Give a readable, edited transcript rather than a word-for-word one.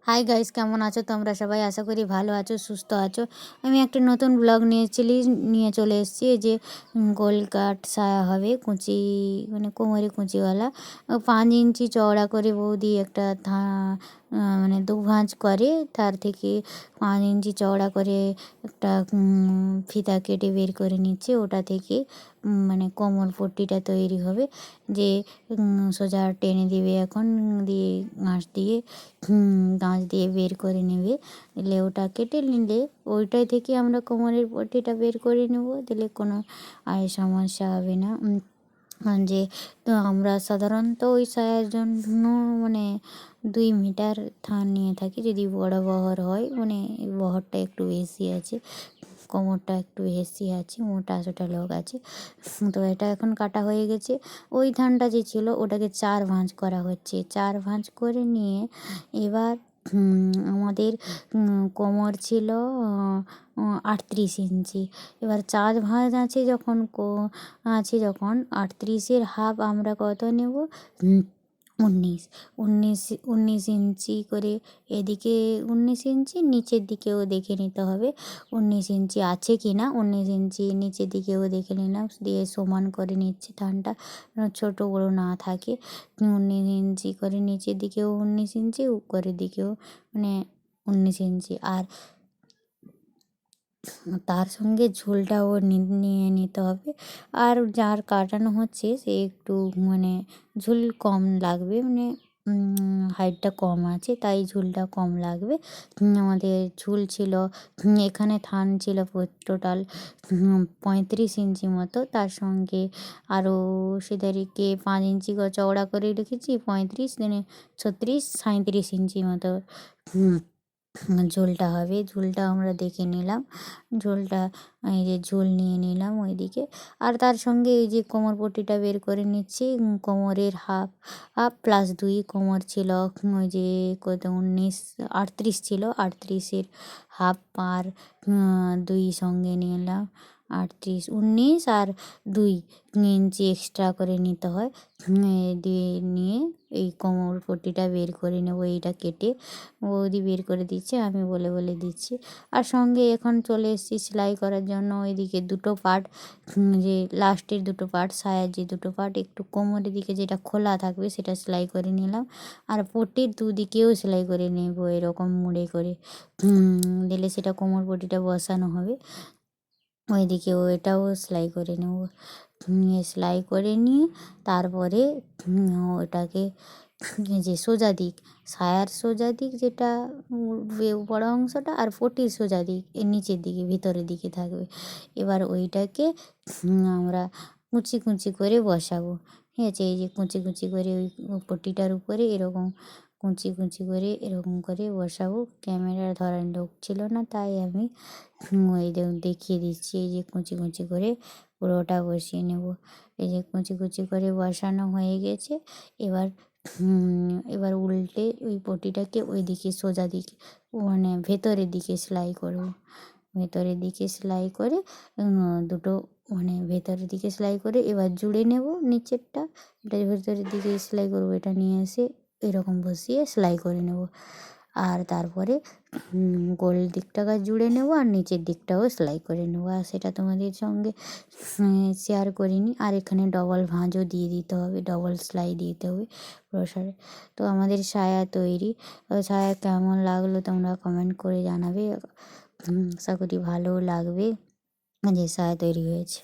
Hi guys, কেমন আছো তোমরা সবাই? আশা করি ভালো আছো, সুস্থ আছো। আমি একটা নতুন ব্লগ নিয়ে চলে এসেছি। এই যে গোল কাট সায়া হবে, কুঁচি মানে কোমরে কুঁচিওয়ালা, 5 ইঞ্চি চওড়া করে বৌদি একটা মানে দু ভাঁজ করে, তার থেকে 5 ইঞ্চি চওড়া করে একটা ফিতা কেটে বের করে নিচ্ছে। ওটা থেকে মানে কোমর পট্টিটা তৈরি হবে, যে সোজা টেনে দিবে এখন, দিয়ে গাঁছ দিয়ে বের করে নেবে। দিলে ওটা কেটে নিলে ওইটাই থেকে আমরা কোমরের পট্টিটা বের করে নেব, দিলে কোনো সমস্যা হবে না। যে তো আমরা সাধারণত ওই সায়ার জন্য মানে 2 মিটার থান নিয়ে থাকি, যদি বড় বহর হয়, মানে বহরটা একটু বেশি আছে, কোমরটা একটু বেশি আছে, মোটা সোটা লোক আছে। তো এটা এখন কাটা হয়ে গেছে। ওই ধানটা যে ছিল ওটাকে 4 ভাঁজ করা হচ্ছে। 4 ভাঁজ করে নিয়ে এবার আমাদের কোমর ছিল 38 ইঞ্চি। এবার 4 ভাঁজ আছে যখন 38-এর হাফ আমরা কত নেব? 19 19 19 ইঞ্চি করে, এদিকে 19 ইঞ্চি, নিচের দিকেও দেখে নিতে হবে 19 ইঞ্চি আছে কি না। 19 ইঞ্চি নিচের দিকেও দেখে নিলাম, দিয়ে সমান করে নিচ্ছে ধানটা, ছোটো বড়ো না থাকে। 19 ইঞ্চি করে নিচের দিকেও 19 ইঞ্চি, উপরের দিকেও মানে 19 ইঞ্চি। আর তার সঙ্গে ঝোলটাও নিয়ে নিতে হবে। আর যার কাটানো হচ্ছে সে একটু মানে ঝোল কম লাগবে, মানে হাইটটা কম আছে তাই ঝোলটা কম লাগবে। আমাদের ঝোল ছিল, এখানে থান ছিল টোটাল 35 ইঞ্চি মতো, তার সঙ্গে আরও সেদারিকে 5 ইঞ্চি চওড়া করে রেখেছি, 35 দিনে 36 37 ইঞ্চি মতো ঝোলটা হবে। ঝোলটা আমরা দেখে নিলাম, ঝোলটা এই যে ঝোল নিয়ে নিলাম ওইদিকে। আর তার সঙ্গে এই যে কোমর পট্টিটা বের করে নিচ্ছি, কোমরের হাফ প্লাস 2 কোমর ছিল ওই যে কত 38 ছিল, 38-এর হাফ আর 2 সঙ্গে নিলাম, 38 19 আর 2 ইঞ্চি এক্সট্রা করে নিতে হয়। দিয়ে নিয়ে এই কোমর পট্টিটা বের করে নেবো, এইটা কেটে বৌদি বের করে দিচ্ছে, আমি বলে বলে দিচ্ছি। আর সঙ্গে এখন চলে এসেছি সেলাই করার জন্য। ওইদিকে দুটো পার্ট, যে লাস্টের দুটো পার্ট, সায়ার যে দুটো পার্ট, একটু কোমরের দিকে যেটা খোলা থাকবে সেটা সেলাই করে নিলাম, আর পট্টির দুদিকেও সেলাই করে নেব এরকম মুড়ে করে, দিলে সেটা কোমর পট্টিটা বসানো হবে। ওইদিকে এটাও সেলাই করে নেব। সেলাই করে নিয়ে তারপরে ওটাকে যে সোজা দিক, সায়ার সোজা দিক যেটা বড় অংশটা, আর পটির সোজা দিক এর নিচের দিকে ভিতরের দিকে থাকবে। এবার ওইটাকে আমরা কুচি কুচি করে বসাবো। ঠিক আছে, এই যে কুচি কুচি করে ওই পটিটার উপরে এরকম কুচি কুচি করে এরকম করে বসাবো। ক্যামেরা ধরার লোক ছিল না, তাই আমি ওই দেখিয়ে দিচ্ছি। এই যে কুচি কুচি করে পুরোটা বসিয়ে নেব। এই যে কুচি কুচি করে বসানো হয়ে গেছে। এবার উল্টে ওই পটিটাকে ওই দিকে সোজা দিকে মানে ভেতরের দিকে সেলাই করব। ভেতরের দিকে সেলাই করে দুটো মানে ভেতরের দিকে সেলাই করে এবার জুড়ে নেব নিচেরটা, এটা ভেতরের দিকে সেলাই করব, এটা নিয়ে এসে এরকম বসিয়ে সেলাই করে নেব। আর তারপরে গোল দিকটাকে জুড়ে নেব, আর নিচের দিকটাও সেলাই করে নেব। আর সেটা তোমাদের সঙ্গে শেয়ার করিনি। আর এখানে ডবল ভাঁজও দিয়ে দিতে হবে, ডবল সেলাই দিতে হবে প্রসারে। তো আমাদের সায়া তৈরি। সায়া কেমন লাগলো তোমরা কমেন্ট করে জানাবে। আশা করি ভালো লাগবে যে সায়া তৈরি হয়েছে।